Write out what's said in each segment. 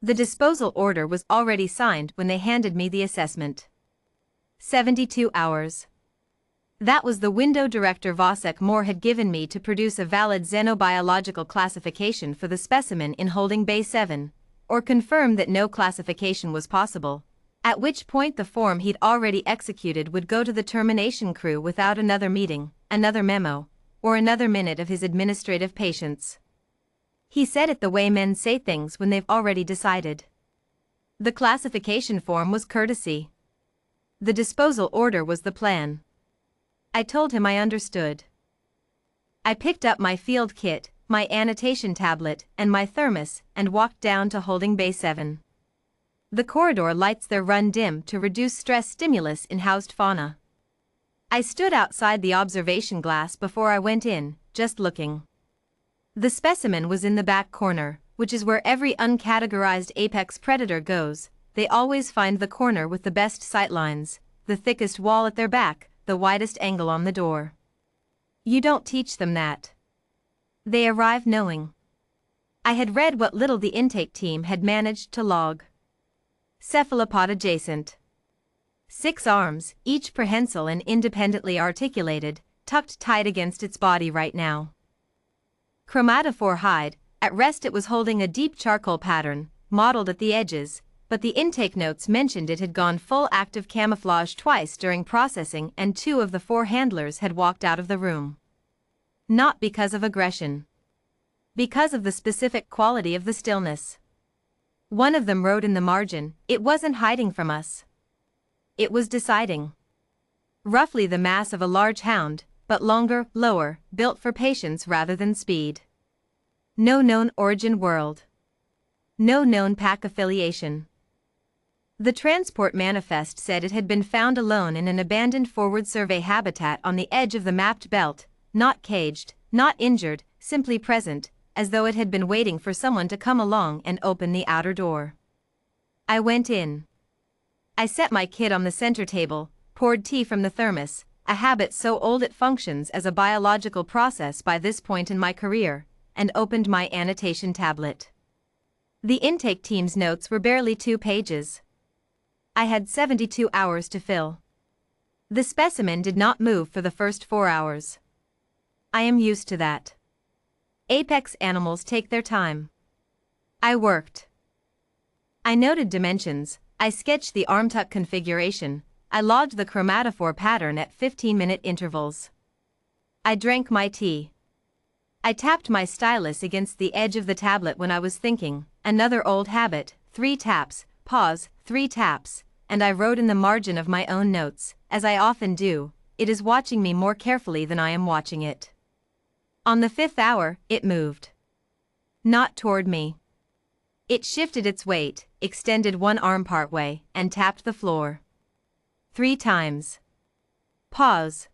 The disposal order was already signed when they handed me the assessment. 72 hours. That was the window Director Vasek Moore had given me to produce a valid xenobiological classification for the specimen in holding bay 7, or confirm that no classification was possible, at which point the form he'd already executed would go to the termination crew without another meeting, another memo, or another minute of his administrative patience. He said it the way men say things when they've already decided. The classification form was courtesy. The disposal order was the plan. I told him I understood. I picked up my field kit, my annotation tablet, and my thermos and walked down to holding bay 7. The corridor lights there run dim to reduce stress stimulus in housed fauna. I stood outside the observation glass before I went in, just looking. The specimen was in the back corner, which is where every uncategorized apex predator goes. They always find the corner with the best sightlines, the thickest wall at their back, the widest angle on the door. You don't teach them that. They arrive knowing. I had read what little the intake team had managed to log. Cephalopod adjacent. 6 arms, each prehensile and independently articulated, tucked tight against its body right now. Chromatophore hide, at rest it was holding a deep charcoal pattern, mottled at the edges, but the intake notes mentioned it had gone full active camouflage twice during processing and 2 of the 4 handlers had walked out of the room. Not because of aggression. Because of the specific quality of the stillness. One of them wrote in the margin, "It wasn't hiding from us. It was deciding." Roughly the mass of a large hound, but longer, lower, built for patience rather than speed. No known origin world. No known pack affiliation. The transport manifest said it had been found alone in an abandoned forward survey habitat on the edge of the mapped belt, not caged, not injured, simply present, as though it had been waiting for someone to come along and open the outer door. I went in. I set my kit on the center table, poured tea from the thermos, a habit so old it functions as a biological process by this point in my career, and opened my annotation tablet. The intake team's notes were barely 2 pages. I had 72 hours to fill. The specimen did not move for the first 4 hours. I am used to that. Apex animals take their time. I worked. I noted dimensions, I sketched the arm tuck configuration, I logged the chromatophore pattern at 15-minute intervals. I drank my tea. I tapped my stylus against the edge of the tablet when I was thinking, another old habit, 3 taps, pause, 3 taps, and I wrote in the margin of my own notes, as I often do, it is watching me more carefully than I am watching it. On the 5th hour, it moved. Not toward me. It shifted its weight, extended one arm partway, and tapped the floor. 3 times. Pause.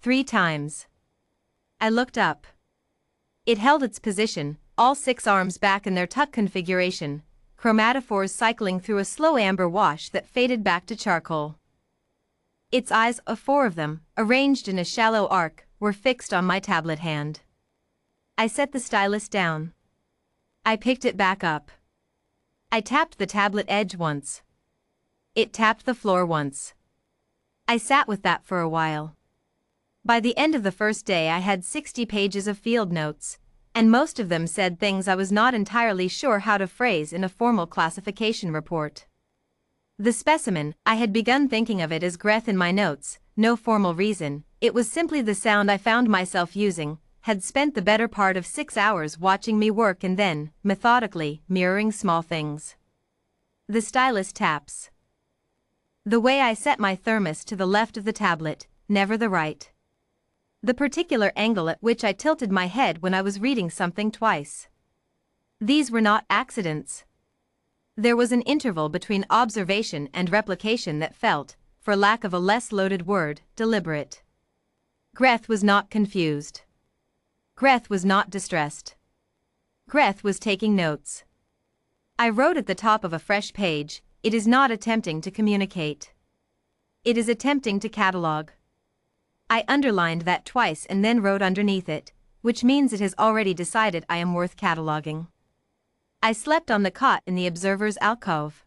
3 times. I looked up. It held its position, all 6 arms back in their tuck configuration, chromatophores cycling through a slow amber wash that faded back to charcoal. Its eyes, 4 of them, arranged in a shallow arc, were fixed on my tablet hand. I set the stylus down. I picked it back up. I tapped the tablet edge once. It tapped the floor once. I sat with that for a while. By the end of the first day I had 60 pages of field notes, and most of them said things I was not entirely sure how to phrase in a formal classification report. The specimen, I had begun thinking of it as Greth in my notes, no formal reason, it was simply the sound I found myself using, had spent the better part of 6 hours watching me work and then, methodically, mirroring small things. The stylus taps. The way I set my thermos to the left of the tablet, never the right. The particular angle at which I tilted my head when I was reading something twice. These were not accidents. There was an interval between observation and replication that felt, for lack of a less loaded word, deliberate. Greth was not confused. Greth was not distressed. Greth was taking notes. I wrote at the top of a fresh page, "It is not attempting to communicate. It is attempting to catalog." I underlined that twice and then wrote underneath it, "which means it has already decided I am worth cataloging." I slept on the cot in the observer's alcove.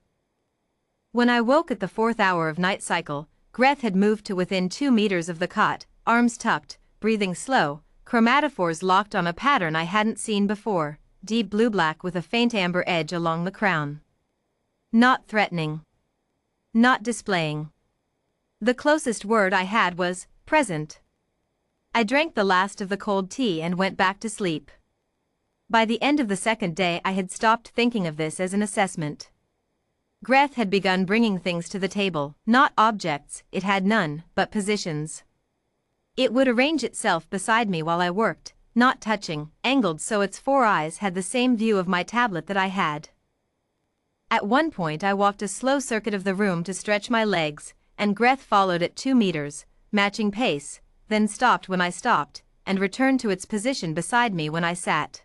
When I woke at the 4th hour of night cycle, Greth had moved to within 2 meters of the cot, arms tucked, breathing slow, chromatophores locked on a pattern I hadn't seen before, deep blue-black with a faint amber edge along the crown. Not threatening. Not displaying. The closest word I had was present. I drank the last of the cold tea and went back to sleep. By the end of the 2nd day I had stopped thinking of this as an assessment. Greth had begun bringing things to the table, not objects, it had none, but positions. It would arrange itself beside me while I worked, not touching, angled so its 4 eyes had the same view of my tablet that I had. At one point I walked a slow circuit of the room to stretch my legs, and Greth followed at 2 meters, matching pace, then stopped when I stopped, and returned to its position beside me when I sat.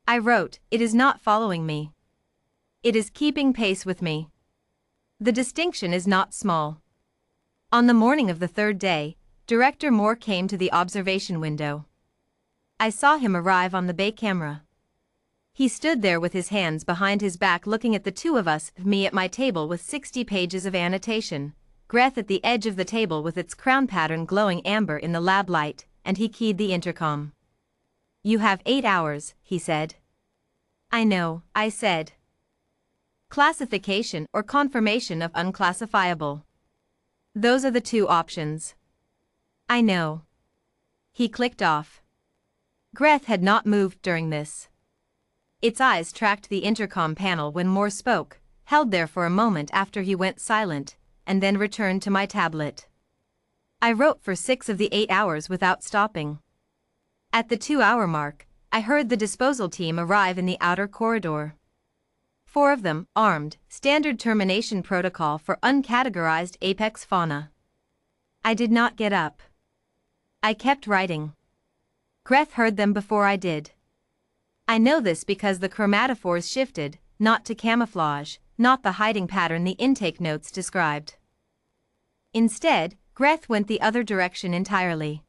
I wrote, "It is not following me. It is keeping pace with me." The distinction is not small. On the morning of the 3rd day, Director Moore came to the observation window. I saw him arrive on the bay camera. He stood there with his hands behind his back looking at the two of us, me at my table with 60 pages of annotation, Greth at the edge of the table with its crown pattern glowing amber in the lab light, and he keyed the intercom. "You have 8 hours," he said. "I know," I said. Classification or confirmation of unclassifiable. Those are the 2 options. "I know." He clicked off. Greth had not moved during this. Its eyes tracked the intercom panel when Moore spoke, held there for a moment after he went silent, and then returned to my tablet. I wrote for 6 of the 8 hours without stopping. At the 2-hour mark, I heard the disposal team arrive in the outer corridor. 4 of them, armed, standard termination protocol for uncategorized apex fauna. I did not get up. I kept writing. Greth heard them before I did. I know this because the chromatophores shifted, not to camouflage, not the hiding pattern the intake notes described. Instead, Greth went the other direction entirely.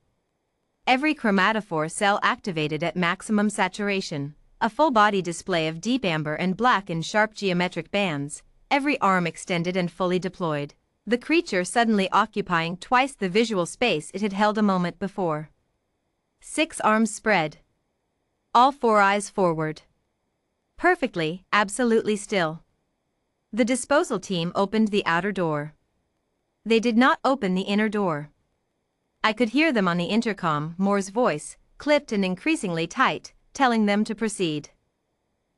Every chromatophore cell activated at maximum saturation, a full-body display of deep amber and black in sharp geometric bands, every arm extended and fully deployed, the creature suddenly occupying twice the visual space it had held a moment before. 6 arms spread. All 4 eyes forward. Perfectly, absolutely still. The disposal team opened the outer door. They did not open the inner door. I could hear them on the intercom, Moore's voice, clipped and increasingly tight, telling them to proceed.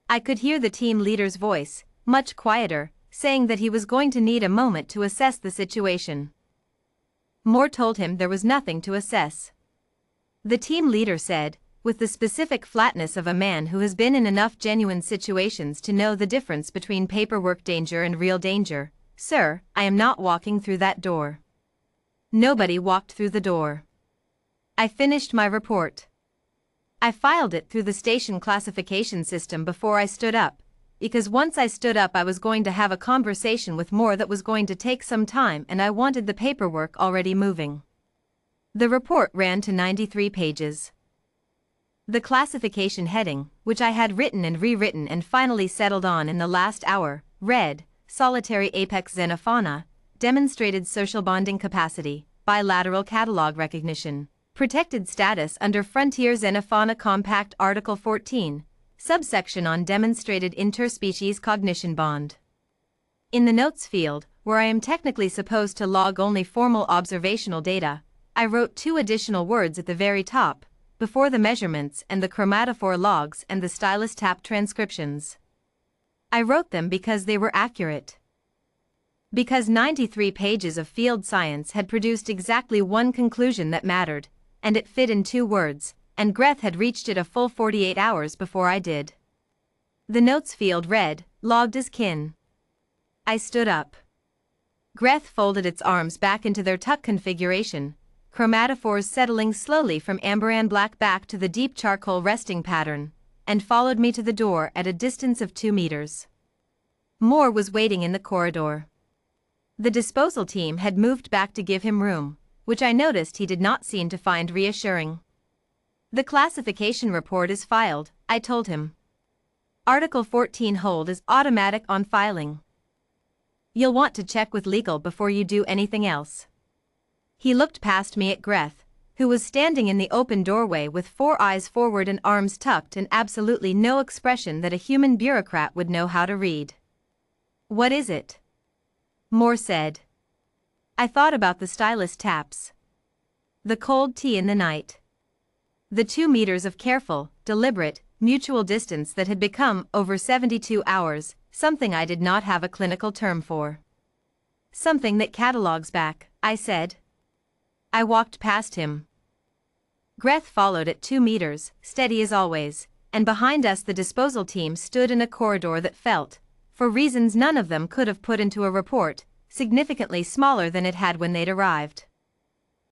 I could hear the team leader's voice, much quieter, saying that he was going to need a moment to assess the situation. Moore told him there was nothing to assess. The team leader said, with the specific flatness of a man who has been in enough genuine situations to know the difference between paperwork danger and real danger, "Sir, I am not walking through that door." Nobody walked through the door. I finished my report. I filed it through the station classification system before I stood up, because once I stood up I was going to have a conversation with Moore that was going to take some time and I wanted the paperwork already moving. The report ran to 93 pages. The classification heading, which I had written and rewritten and finally settled on in the last hour, read, "Solitary apex xenofauna, demonstrated social bonding capacity, bilateral catalog recognition, protected status under Frontier Xenofauna Compact Article 14, subsection on demonstrated interspecies cognition bond." In the notes field, where I am technically supposed to log only formal observational data, I wrote 2 additional words at the very top, before the measurements and the chromatophore logs and the stylus tap transcriptions. I wrote them because they were accurate. Because 93 pages of field science had produced exactly one conclusion that mattered, and it fit in 2 words, and Greth had reached it a full 48 hours before I did. The notes field read, "Logged as kin." I stood up. Greth folded its arms back into their tuck configuration, chromatophores settling slowly from amber and black back to the deep charcoal resting pattern, and followed me to the door at a distance of 2 meters. Moore was waiting in the corridor. The disposal team had moved back to give him room, which I noticed he did not seem to find reassuring. "The classification report is filed," I told him. Article 14 hold is automatic on filing. You'll want to check with legal before you do anything else. He looked past me at Greth, who was standing in the open doorway with 4 eyes forward and arms tucked and absolutely no expression that a human bureaucrat would know how to read. What is it? Moore said. I thought about the stylus taps. The cold tea in the night. The 2 meters of careful, deliberate, mutual distance that had become over 72 hours, something I did not have a clinical term for. Something that catalogs back, I said. I walked past him. Greth followed at 2 meters, steady as always, and behind us the disposal team stood in a corridor that felt, for reasons none of them could have put into a report, significantly smaller than it had when they'd arrived.